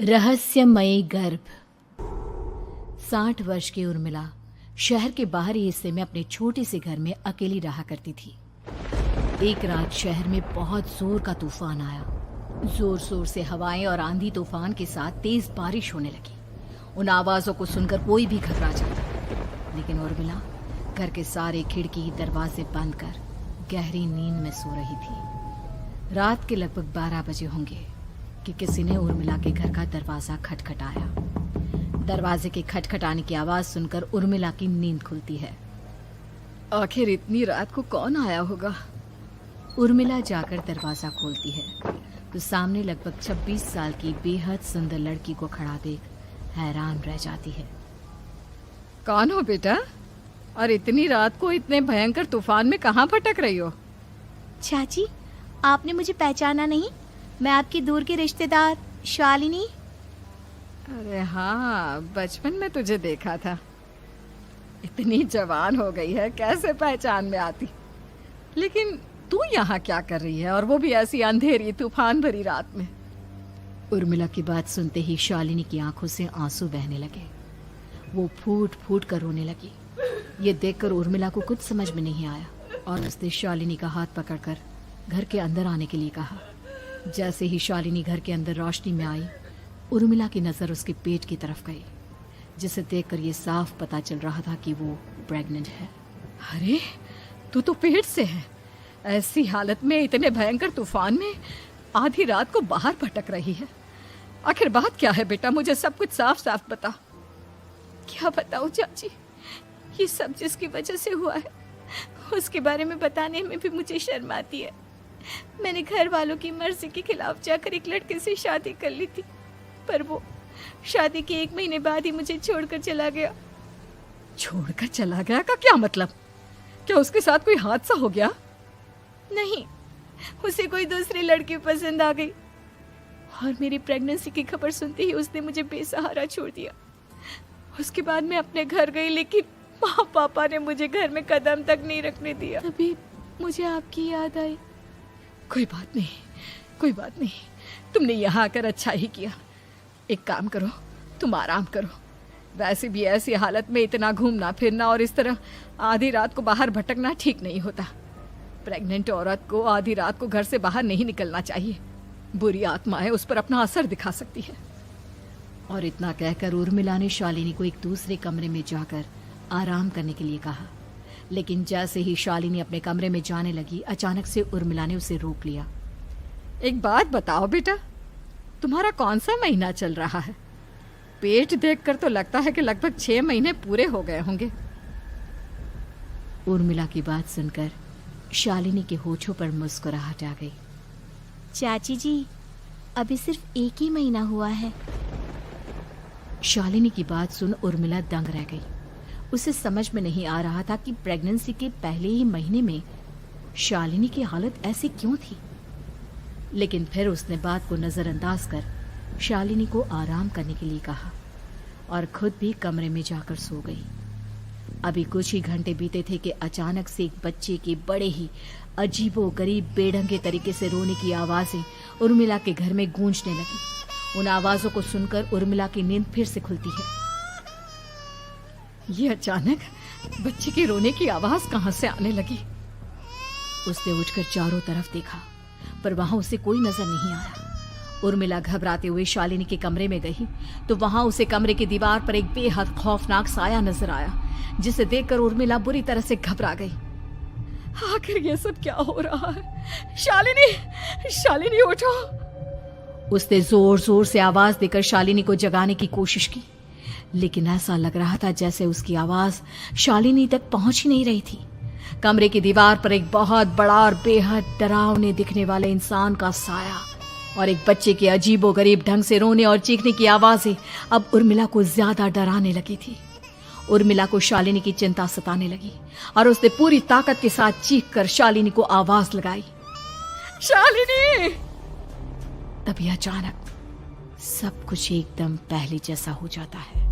रहस्यमयी गर्भ। 60 वर्ष की उर्मिला शहर के बाहरी हिस्से में अपने छोटे से घर में अकेली रहा करती थी। एक रात शहर में बहुत जोर का तूफान आया। जोर जोर से हवाएं और आंधी तूफान के साथ तेज बारिश होने लगी। उन आवाजों को सुनकर कोई भी घबरा जाता, लेकिन उर्मिला घर के सारे खिड़की दरवाजे बंद कर गहरी नींद में सो रही थी। रात के लगभग 12 बजे होंगे कि किसी ने उर्मिला के घर का दरवाजा खटखटाया। दरवाजे के खटखटाने की आवाज सुनकर उर्मिला की नींद खुलती है। आखिर इतनी रात को कौन आया होगा? उर्मिला जाकर दरवाजा खोलती है तो सामने लगभग 26 साल की बेहद सुंदर लड़की को खड़ा देख हैरान रह जाती है। कौन हो बेटा, और इतनी रात को इतने भयंकर तूफान में कहाँ भटक रही हो? चाची, आपने मुझे पहचाना नहीं? मैं आपकी दूर की रिश्तेदार शालिनी। अरे हाँ, बचपन में तुझे देखा था। इतनी जवान हो गई है, कैसे पहचान में आती। लेकिन तू यहाँ क्या कर रही है, और वो भी ऐसी अंधेरी तूफान भरी रात में? उर्मिला की बात सुनते ही शालिनी की आंखों से आंसू बहने लगे। वो फूट फूट कर रोने लगी। ये देखकर उर्मिला को कुछ समझ में नहीं आया और उसने शालिनी का हाथ पकड़कर घर के अंदर आने के लिए कहा। जैसे ही शालिनी घर के अंदर रोशनी में आई, उर्मिला की नजर उसके पेट की तरफ गई, जिसे देखकर ये साफ पता चल रहा था कि वो प्रेग्नेंट है। अरे, तू तो पेट से है। ऐसी हालत में इतने भयंकर तूफान में आधी रात को बाहर भटक रही है। आखिर बात क्या है बेटा, मुझे सब कुछ साफ साफ बता। क्या बताऊं चाची, ये सब जिसकी वजह से हुआ है उसके बारे में बताने में भी मुझे शर्म आती है। मैंने घर वालों की मर्जी के खिलाफ जाकर एक लड़के से शादी कर ली थी, पर वो शादी के 1 महीने बाद ही मुझे छोड़कर चला गया। छोड़कर चला गया का क्या मतलब? क्या उसके साथ कोई हादसा हो गया? नहीं, उसे कोई दूसरी लड़की पसंद आ गई और मेरी प्रेगनेंसी की खबर सुनते ही उसने मुझे बेसहारा छोड़ दिया। उसके बाद मैं अपने घर गई, लेकिन माँ पापा ने मुझे घर में कदम तक नहीं रखने दिया। तभी मुझे आपकी याद आई। कोई बात नहीं, कोई बात नहीं, तुमने यहाँ आकर अच्छा ही किया। एक काम करो, तुम आराम करो। वैसे भी ऐसी हालत में इतना घूमना फिरना और इस तरह आधी रात को बाहर भटकना ठीक नहीं होता। प्रेग्नेंट औरत को आधी रात को घर से बाहर नहीं निकलना चाहिए। बुरी आत्माएं उस पर अपना असर दिखा सकती है। और इतना कहकर उर्मिला ने शालिनी को एक दूसरे कमरे में जाकर आराम करने के लिए कहा। लेकिन जैसे ही शालिनी अपने कमरे में जाने लगी, अचानक से उर्मिला ने उसे रोक लिया। एक बात बताओ बेटा, तुम्हारा कौन सा महीना चल रहा है? पेट देखकर तो लगता है कि लगभग 6 महीने पूरे हो गए होंगे। उर्मिला की बात सुनकर शालिनी के होठों पर मुस्कुराहट आ गई। चाची जी, अभी सिर्फ 1 ही महीना हुआ है। शालिनी की बात सुन उर्मिला दंग रह गई। उसे समझ में नहीं आ रहा था कि प्रेगनेंसी के पहले ही महीने में शालिनी की हालत ऐसी क्यों थी। लेकिन फिर उसने बात को नजरअंदाज कर शालिनी को आराम करने के लिए कहा और खुद भी कमरे में जाकर सो गई। अभी कुछ ही घंटे बीते थे कि अचानक से एक बच्चे के बड़े ही अजीबोगरीब बेढंगे तरीके से रोने की आवाजें उर्मिला के घर में गूंजने लगी। उन आवाजों को सुनकर उर्मिला की नींद फिर से खुलती है। ये अचानक बच्चे के रोने की आवाज कहां से आने लगी? उसने उठकर चारों तरफ देखा, पर वहां उसे कोई नजर नहीं आया। उर्मिला घबराते हुए शालिनी के कमरे में गई तो वहां उसे कमरे की दीवार पर एक बेहद खौफनाक साया नजर आया, जिसे देखकर उर्मिला बुरी तरह से घबरा गई। आखिर ये सब क्या हो रहा है? शालिनी, शालिनी उठो! उसने जोर जोर से आवाज देकर शालिनी को जगाने की कोशिश की, लेकिन ऐसा लग रहा था जैसे उसकी आवाज शालिनी तक पहुंच ही नहीं रही थी। कमरे की दीवार पर एक बहुत बड़ा और बेहद डरावने दिखने वाले इंसान का साया और एक बच्चे के अजीबोगरीब ढंग से रोने और चीखने की आवाजें अब उर्मिला को ज्यादा डराने लगी थी। उर्मिला को शालिनी की चिंता सताने लगी और उसने पूरी ताकत के साथ चीखकर शालिनी को आवाज लगाई, शालिनी! तभी अचानक सब कुछ एकदम पहले जैसा हो जाता है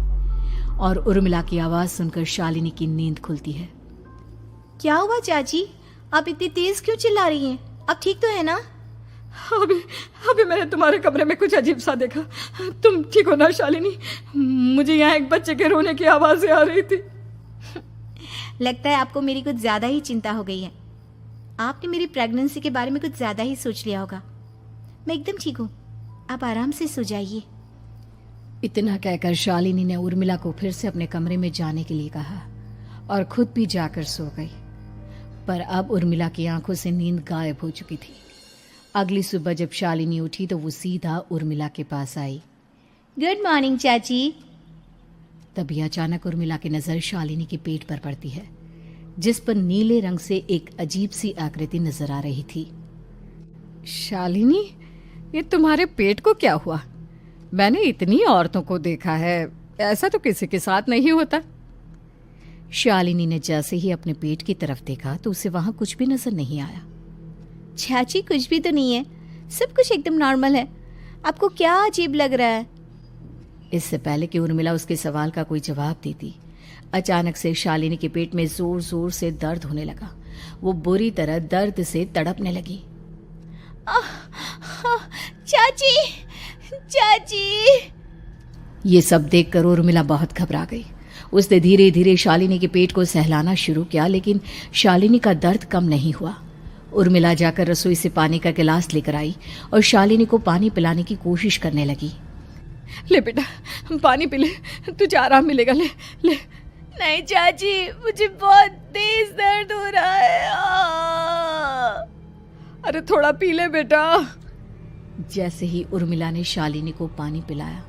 और उर्मिला की आवाज सुनकर शालिनी की नींद खुलती है। क्या हुआ चाची, आप इतनी तेज क्यों चिल्ला रही हैं? अब ठीक तो है ना? अभी अभी मैंने तुम्हारे कमरे में कुछ अजीब सा देखा। तुम ठीक हो ना शालिनी? मुझे यहाँ एक बच्चे के रोने की आवाज़ें आ रही थी। लगता है आपको मेरी कुछ ज़्यादा ही चिंता हो गई है। आपने मेरी प्रेगनेंसी के बारे में कुछ ज़्यादा ही सोच लिया होगा। मैं एकदम ठीक हूँ, आप आराम से सो जाइए। इतना कहकर शालिनी ने उर्मिला को फिर से अपने कमरे में जाने के लिए कहा और खुद भी जाकर सो गई। पर अब उर्मिला की आंखों से नींद गायब हो चुकी थी। अगली सुबह जब शालिनी उठी तो वो सीधा उर्मिला के पास आई। गुड मॉर्निंग चाची। तभी अचानक उर्मिला की नजर शालिनी के पेट पर पड़ती है, जिस पर नीले रंग से एक अजीब सी आकृति नजर आ रही थी। शालिनी, ये तुम्हारे पेट को क्या हुआ? मैंने इतनी औरतों को देखा है, ऐसा तो किसी के साथ नहीं होता। शालिनी ने जैसे ही अपने पेट की तरफ देखा तो उसे वहां कुछ भी नजर नहीं आया। चाची कुछ भी तो नहीं है, सब कुछ एकदम नॉर्मल है। आपको क्या अजीब लग रहा है? इससे पहले कि उर्मिला उसके सवाल का कोई जवाब देती, अचानक से शालिनी के पेट में जोर जोर से दर्द होने लगा। वो बुरी तरह दर्द से तड़पने लगी। चाची, चाची। ये सब देखकर उर्मिला बहुत घबरा गई। उसने धीरे धीरे शालिनी के पेट को सहलाना शुरू किया, लेकिन शालिनी का दर्द कम नहीं हुआ। उर्मिला जाकर रसोई से पानी का गिलास लेकर आई और शालिनी को पानी पिलाने की कोशिश करने लगी। ले बेटा, पानी पी ले, तुझे आराम मिलेगा। ले ले। नहीं चाची, मुझे बहुत तेज दर्द हो रहा है। अरे थोड़ा पी ले बेटा। जैसे ही उर्मिला ने शालिनी को पानी पिलाया,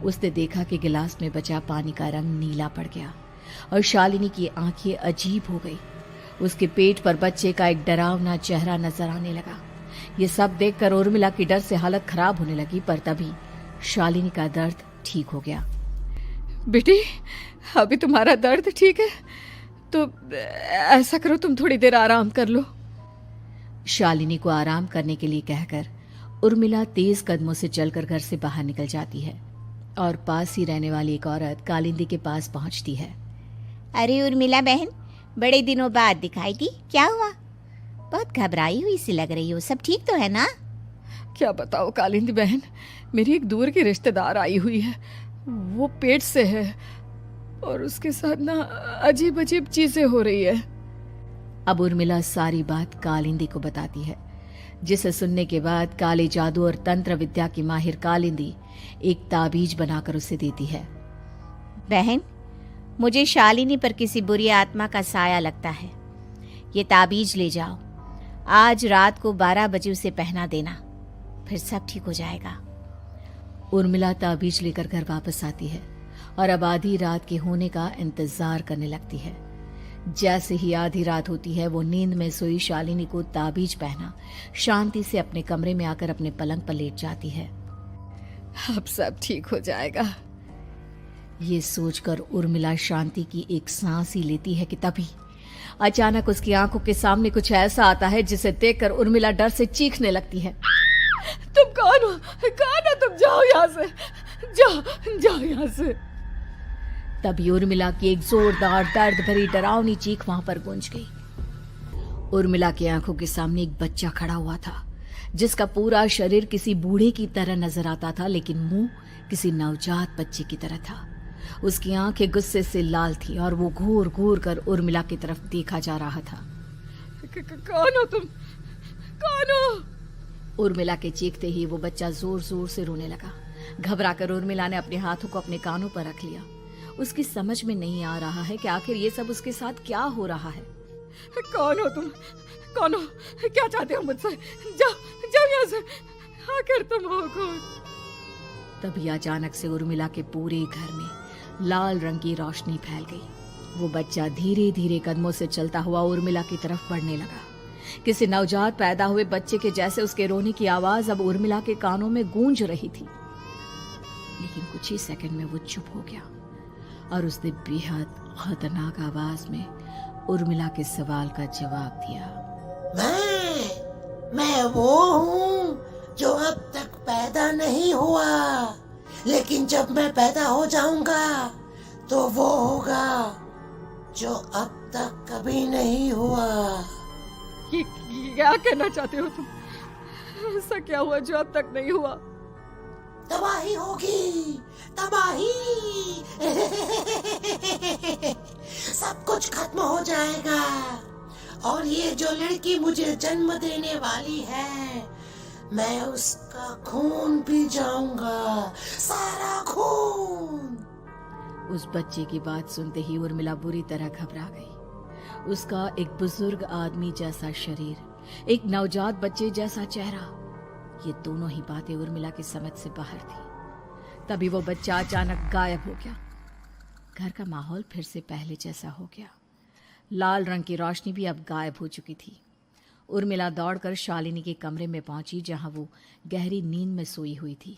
उसने देखा कि गिलास में बचा पानी का रंग नीला पड़ गया और शालिनी की आंखें अजीब हो गई। उसके पेट पर बच्चे का एक डरावना चेहरा नजर आने लगा। ये सब देखकर उर्मिला की डर से हालत खराब होने लगी, पर तभी शालिनी का दर्द ठीक हो गया। बेटी, अभी तुम्हारा दर्द ठीक है तो ऐसा करो, तुम थोड़ी देर आराम कर लो। शालिनी को आराम करने के लिए कहकर उर्मिला तेज कदमों से चलकर घर से बाहर निकल जाती है और पास ही रहने वाली एक औरत कालिंदी के पास पहुंचती है। अरे उर्मिला बहन, बड़े दिनों बाद दिखाई दी, क्या हुआ? बहुत घबराई हुई सी लग रही हो, सब ठीक तो है ना? क्या बताओ कालिंदी बहन, मेरी एक दूर की रिश्तेदार आई हुई है। वो पेट से है और उसके साथ ना अजीब अजीब चीजें हो रही है। अब उर्मिला सारी बात कालिंदी को बताती है, जिसे सुनने के बाद काले जादू और तंत्र विद्या की माहिर कालिंदी एक ताबीज बनाकर उसे देती है। बहन, मुझे शालिनी पर किसी बुरी आत्मा का साया लगता है। ये ताबीज ले जाओ, आज रात को 12 बजे उसे पहना देना, फिर सब ठीक हो जाएगा। उर्मिला ताबीज लेकर घर वापस आती है और अब आधी रात के होने का इंतजार करने लगती है। जैसे ही आधी रात होती है, वो नींद में सोई शालिनी को ताबीज पहना शांति से अपने कमरे में आकर अपने पलंग पर लेट जाती है। अब सब ठीक हो जाएगा, ये सोचकर उर्मिला शांति की एक सांस ही लेती है कि तभी अचानक उसकी आंखों के सामने कुछ ऐसा आता है जिसे देखकर उर्मिला डर से चीखने लगती है। तुम कौन हो? कौन हो तुम? जाओ यहाँ से, जाओ जाओ यहाँ से। तभी उर्मिला की एक जोरदार दर्द भरी डरावनी चीख वहां पर गूंज गई। उर्मिला की आंखों के सामने एक बच्चा खड़ा हुआ था, जिसका पूरा शरीर किसी बूढ़े की तरह नजर आता था, लेकिन मुंह किसी नवजात बच्चे की तरह था। उसकी आंखें गुस्से से लाल थी और वो घूर घूर कर उर्मिला की तरफ देखा जा रहा था। कौन हो तुम? कौन हो? उर्मिला के चीखते ही वो बच्चा जोर जोर से रोने लगा। घबराकर उर्मिला ने अपने हाथों को अपने कानों पर रख लिया। उसकी समझ में नहीं आ रहा है कि आखिर ये सब उसके साथ क्या हो रहा है। कौन हो तुम? कौन हो? क्या चाहते हो मुझसे? जाओ जाओ यहाँ से, आखिर तुम हो कौन? तभी अचानक से उर्मिला के पूरे घर में लाल रंग की रोशनी फैल गई। वो बच्चा धीरे धीरे कदमों से चलता हुआ उर्मिला की तरफ बढ़ने लगा। किसी नवजात पैदा हुए बच्चे के जैसे उसके रोने की आवाज अब उर्मिला के कानों में गूंज रही थी। लेकिन कुछ ही सेकंड में वो चुप हो गया और उसने बेहद खतरनाक आवाज में उर्मिला के सवाल का जवाब दिया। मैं वो हूँ जो अब तक पैदा नहीं हुआ, लेकिन जब मैं पैदा हो जाऊंगा तो वो होगा जो अब तक कभी नहीं हुआ। ये क्या कहना चाहते हो तुम? ऐसा क्या हुआ जो अब तक नहीं हुआ? तबाही होगी, तबाही। सब कुछ खत्म हो जाएगा और ये जो लड़की मुझे जन्म देने वाली है, मैं उसका खून पी जाऊंगा, सारा खून। उस बच्चे की बात सुनते ही उर्मिला बुरी तरह घबरा गई। उसका एक बुजुर्ग आदमी जैसा शरीर, एक नवजात बच्चे जैसा चेहरा, ये दोनों ही बातें उर्मिला की समझ से बाहर थी। तभी वो बच्चा अचानक गायब हो गया। घर का माहौल फिर से पहले जैसा हो गया। लाल रंग की रोशनी भी अब गायब हो चुकी थी। उर्मिला दौड़कर शालिनी के कमरे में पहुंची, जहां वो गहरी नींद में सोई हुई थी,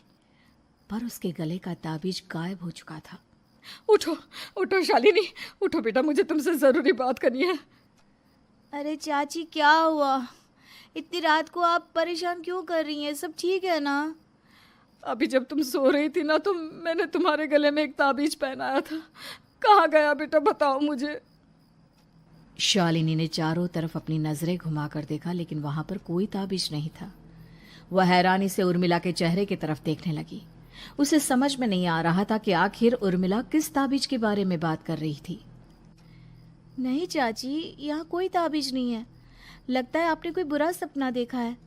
पर उसके गले का ताबीज गायब हो चुका था। उठो उठो शालिनी, उठो बेटा, मुझे तुमसे जरूरी बात करनी है। अरे चाची क्या हुआ? इतनी रात को आप परेशान क्यों कर रही हैं? सब ठीक है ना? अभी जब तुम सो रही थी ना, तो मैंने तुम्हारे गले में एक ताबीज पहनाया था। कहाँ गया बेटा, बताओ मुझे। शालिनी ने चारों तरफ अपनी नजरें घुमाकर देखा, लेकिन वहां पर कोई ताबीज नहीं था। वह हैरानी से उर्मिला के चेहरे की तरफ देखने लगी। उसे समझ में नहीं आ रहा था कि आखिर उर्मिला किस ताबीज के बारे में बात कर रही थी। नहीं चाची, यहाँ कोई ताबीज नहीं है। लगता है आपने कोई बुरा सपना देखा है।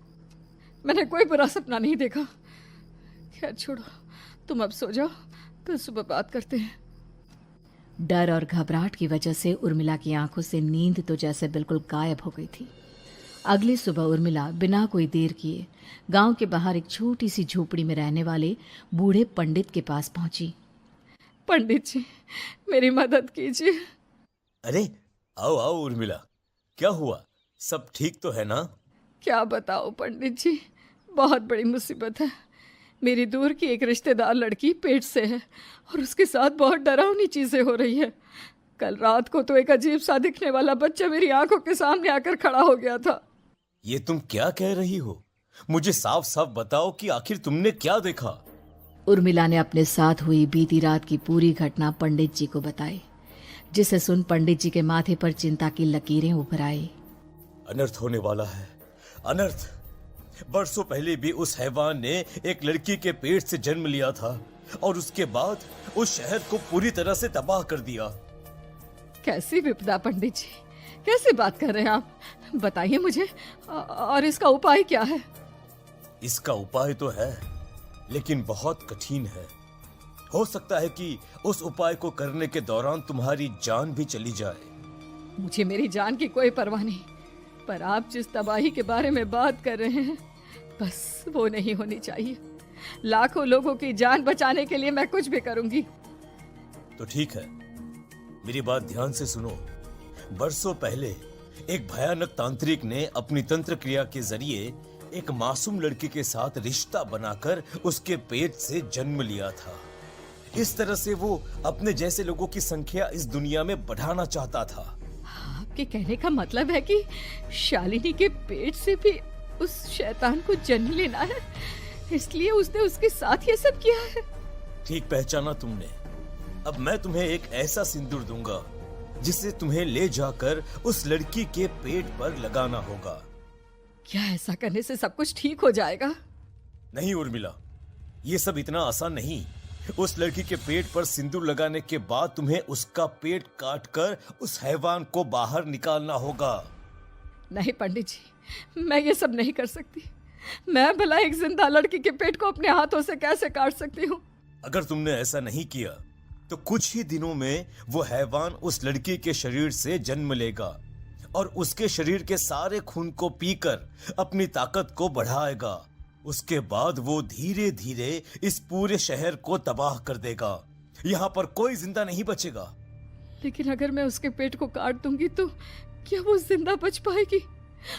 मैंने कोई बुरा सपना नहीं देखा। खैर छोड़ो, तुम अब सो जाओ, कल सुबह बात करते हैं। डर और घबराहट की वजह से उर्मिला की आंखों से नींद तो जैसे बिल्कुल गायब हो गई थी। अगली सुबह उर्मिला बिना कोई देर किए गांव के बाहर एक छोटी सी झोपड़ी में रहने वाले बूढ़े पंडित के पास पहुंची। पंडित जी, मेरी मदद कीजिए। अरे आओ आओ उर्मिला, क्या हुआ? सब ठीक तो है ना? क्या बताओ पंडित जी, बहुत बड़ी मुसीबत है। मेरी दूर की एक रिश्तेदार लड़की पेट से है और उसके साथ बहुत डरावनी चीजें हो रही है। कल रात को तो एक अजीब सा दिखने वाला बच्चा मेरी आंखों के सामने आकर खड़ा हो गया था। ये तुम क्या कह रही हो? मुझे साफ साफ बताओ कि आखिर तुमने क्या देखा? उर्मिला ने अपने साथ हुई बीती रात की पूरी घटना पंडित जी को बताई, जिसे सुन पंडित जी के माथे पर चिंता की लकीरें उभर आई। अनर्थ होने वाला है, अनर्थ। बरसों पहले भी उस हैवान ने एक लड़की के पेट से जन्म लिया था और उसके बाद उस शहर को पूरी तरह से तबाह कर दिया। कैसी विपदा पंडित जी, कैसी बात कर रहे हैं आप? बताइए मुझे, और इसका उपाय क्या है? इसका उपाय तो है, लेकिन बहुत कठिन है। हो सकता है कि उस उपाय को करने के दौरान तुम्हारी जान भी चली जाए। मुझे मेरी जान की कोई परवाह नहीं, पर आप जिस तबाही के बारे में बात कर रहे हैं, बस वो नहीं होनी चाहिए। लाखों लोगों की जान बचाने के लिए मैं कुछ भी करूंगी। तो ठीक है, मेरी बात ध्यान से सुनो। बरसों पहले एक भयानक तांत्रिक ने अपनी तंत्र क्रिया के जरिए एक मासूम लड़की के साथ रिश्ता बनाकर उसके पेट से जन्म लिया था। इस तरह से वो अपने जैसे लोगों की संख्या इस दुनिया में बढ़ाना चाहता था। आपके कहने का मतलब है कि शालिनी के पेट से भी उस शैतान को जन्म लेना है, इसलिए उसने उसके साथ ये सब किया है। ठीक पहचाना तुमने। अब मैं तुम्हें एक ऐसा सिंदूर दूंगा जिसे तुम्हें ले जाकर उस लड़की के पेट पर लगाना होगा। क्या ऐसा करने से सब कुछ ठीक हो जाएगा? नहीं उर्मिला, ये सब इतना आसान नहीं। उस लड़की के पेट पर सिंदूर लगाने के बाद तुम्हें उसका पेट काटकर उस हैवान को बाहर निकालना होगा। नहीं पंडित जी, मैं ये सब नहीं कर सकती। मैं भला एक जिंदा लड़की के पेट को अपने हाथों से कैसे काट सकती हूँ? अगर तुमने ऐसा नहीं किया तो कुछ ही दिनों में वो हैवान उस लड़की के शरीर से जन्म लेगा और उसके शरीर के सारे खून को पीकर अपनी ताकत को बढ़ाएगा। उसके बाद वो धीरे धीरे इस पूरे शहर को तबाह कर देगा। यहाँ पर कोई जिंदा नहीं बचेगा। लेकिन अगर मैं उसके पेट को काट दूंगी तो क्या वो जिंदा बच पाएगी?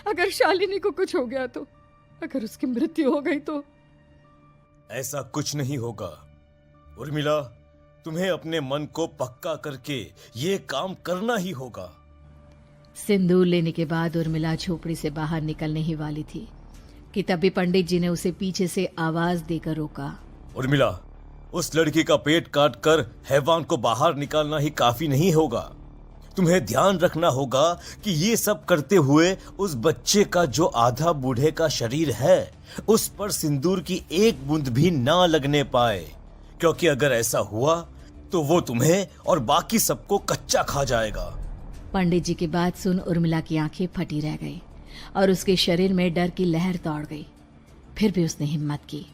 अगर शालिनी को कुछ हो गया तो, अगर उसकी मृत्यु हो गई तो? ऐसा कुछ नहीं होगा उर्मिला, तुम्हें अपने मन को पक्का करके ये काम करना ही होगा। सिंदूर लेने के बाद उर्मिला झोपड़ी से बाहर निकलने ही वाली थी कि तभी पंडित जी ने उसे पीछे से आवाज देकर रोका। उर्मिला, उस लड़की का पेट काटकर हैवान को बाहर निकालना ही काफी नहीं होगा। तुम्हें ध्यान रखना होगा कि ये सब करते हुए उस बच्चे का जो आधा बूढ़े का शरीर है उस पर सिंदूर की एक बूंद भी ना लगने पाए, क्योंकि अगर ऐसा हुआ तो वो तुम्हें और बाकी सबको कच्चा खा जाएगा। पंडित जी की बात सुन उर्मिला की आंखें फटी रह गई और उसके शरीर में डर की लहर दौड़ गई। फिर भी उसने हिम्मत की।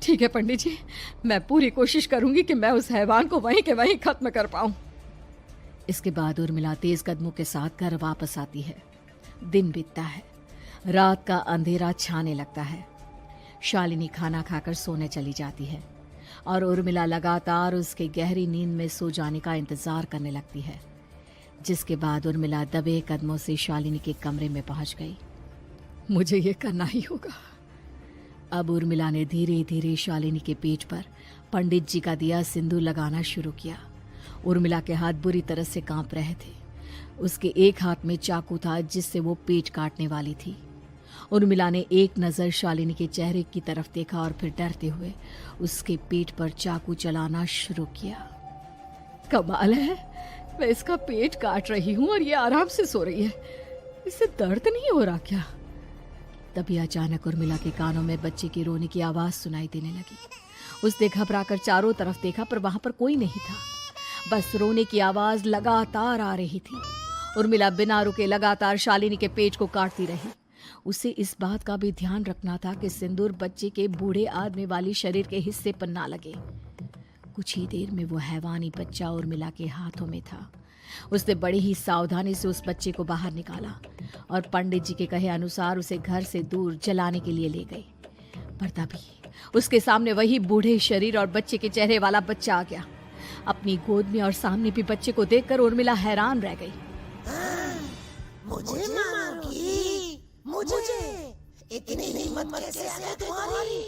ठीक है पंडित जी, मैं पूरी कोशिश करूंगी कि मैं उस हैवान को वहीं के वहीं खत्म कर पाऊं। इसके बाद उर्मिला तेज कदमों के साथ घर वापस आती है। दिन बीतता है, रात का अंधेरा छाने लगता है। शालिनी खाना खाकर सोने चली जाती है और उर्मिला लगातार उसके गहरी नींद में सो जाने का इंतजार करने लगती है। जिसके बाद उर्मिला दबे कदमों से शालिनी के कमरे में पहुंच गई। मुझे ये करना ही होगा। अब उर्मिला ने धीरे धीरे शालिनी के पेट पर पंडित जी का दिया सिंदूर लगाना शुरू किया। उर्मिला के हाथ बुरी तरह से कांप रहे थे। उसके एक हाथ में चाकू था जिससे वो पेट काटने वाली थी। उर्मिला ने एक नज़र शालिनी के चेहरे की तरफ देखा और फिर डरते हुए उसके पेट पर चाकू चलाना शुरू किया। कमाल है, मैं इसका पेट काट रही हूँ और ये आराम से सो रही है। इसे दर्द नहीं हो रहा क्या? तभी अचानक उर्मिला के कानों में बच्चे की रोने की आवाज सुनाई देने लगी। उसने घबराकर चारों तरफ देखा पर वहां पर कोई नहीं था। बस रोने की आवाज लगातार आ रही थी। उर्मिला बिना रुके लगातार शालिनी के पेट को काटती रही। उसे इस बात का भी ध्यान रखना था कि सिंदूर बच्चे के बूढ़े आदमी वाली शरीर के हिस्से पर ना लगे। कुछ ही देर में वो हैवानी बच्चा उर्मिला के हाथों में था। उसने बड़ी ही सावधानी से उस बच्चे को बाहर निकाला और पंडित जी के कहे अनुसार उसे घर से दूर जलाने के लिए ले गई। पर तभी उसके सामने वही बूढ़े शरीर और बच्चे के चेहरे वाला बच्चा आ गया। अपनी गोद में और सामने भी बच्चे को देखकर उर्मिला हैरान रह गई। मुझे मारोगी? मुझे इतनी हिम्मत कैसे आ गई तुम्हारी?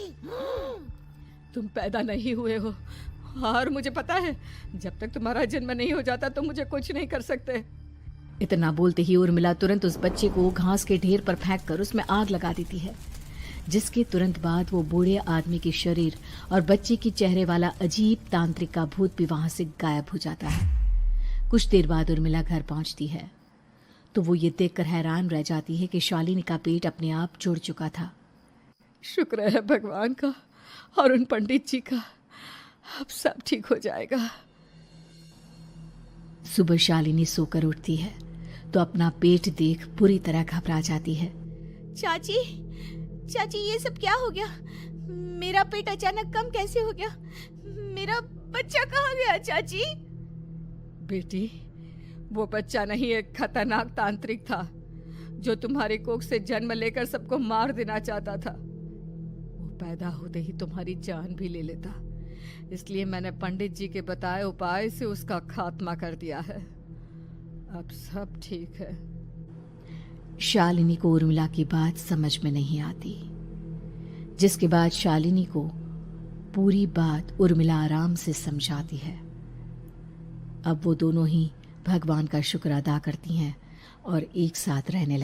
तुम पैदा नहीं हुए हो और मुझे पता है जब तक तुम्हारा जन्म नहीं हो जाता तो मुझे कुछ नहीं कर सकते। इतना बोलते ही उर्मिला तुरंत उस बच्चे को घास के ढेर पर फेंक कर उसमें आग लगा देती है। जिसके तुरंत बाद वो बूढ़े आदमी के शरीर और बच्चे के चेहरे वाला अजीब तांत्रिक का भूत भी वहां से गायब हो जाता है। कुछ देर बाद उर्मिला घर पहुंचती है तो वो ये देखकर हैरान रह जाती है कि शालिनी का पेट अपने आप जुड़ चुका था। शुक्र है भगवान का और उन पंडित जी का, अब सब ठीक हो जाएगा। सुबह शालिनी सोकर उठती है तो अपना पेट देख बुरी तरह घबरा जाती है। चाची, चाची ये सब क्या हो गया? मेरा पेट अचानक कम कैसे हो गया? मेरा बच्चा कहाँ गया चाची? बेटी, वो बच्चा नहीं, एक खतरनाक तांत्रिक था जो तुम्हारे कोख से जन्म लेकर सबको मार देना चाहता था। वो पैदा होते ही तुम्हारी जान भी ले लेता, इसलिए मैंने पंडित जी के बताए उपाय से उसका खात्मा कर दिया है। अब सब ठीक है। शालिनी को उर्मिला की बात समझ में नहीं आती। जिसके बाद शालिनी को पूरी बात उर्मिला आराम से समझाती है। अब वो दोनों ही भगवान का शुक्र अदा करती हैं और एक साथ रहने